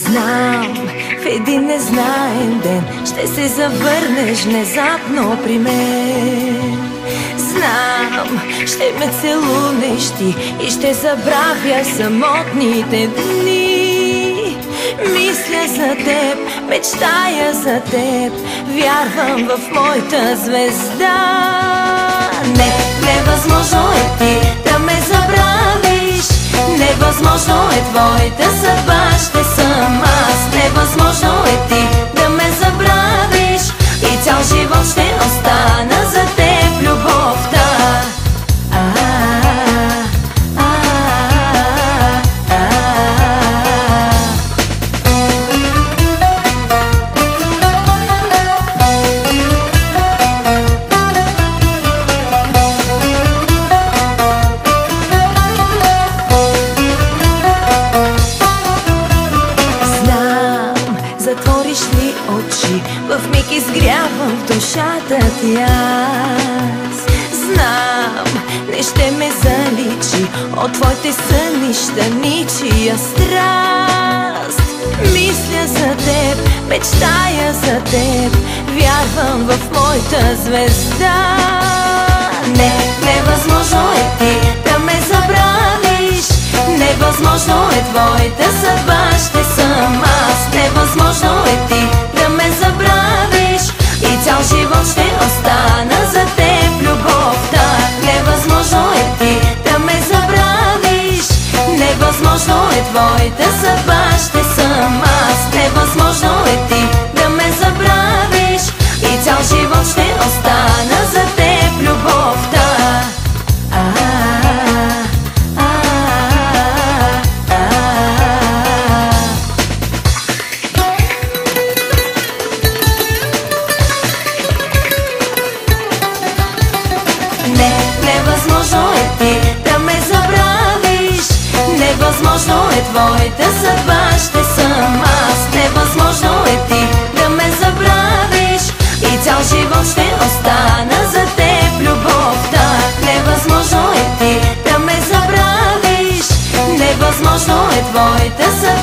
Знам, в един незнаен ден ще се завърнеш внезапно при мен. Знам, ще ме целунеш ти и ще забравя самотните дни. Мисля за теб, мечтая за теб, вярвам в моята звезда. Не, невъзможно е ти да ме забравиш, невъзможно е твоята съдба, ще съм аз. Невъзможно е ти да ме забравиш и цял живот ще остана за теб любовта. Затвориш ли очи, в миг изгрявам в душата ти аз. Знам, не ще ме заличи от твоите сънища ничия страст. Мисля за теб, мечтая за теб, вярвам в моята звезда. Не, невъзможно е ти да ме забравиш, невъзможно е твоята съдба, ще съм аз. Невъзможно е ти да ме забравиш и цял живот ще остана за теб любовта. Невъзможно е ти да ме забравиш, невъзможно е твоята съдба, ще съм аз. Невъзможно е ти да ме забравиш и цял живот ще остана за теб любовта. Невъзможно е ти да ме забравиш, невъзможно е твоята съдба, ще съм аз. Невъзможно е ти да ме забравиш и цял живот ще остана за теб любовта. Невъзможно е ти да ме забравиш, невъзможно е твоята съдба.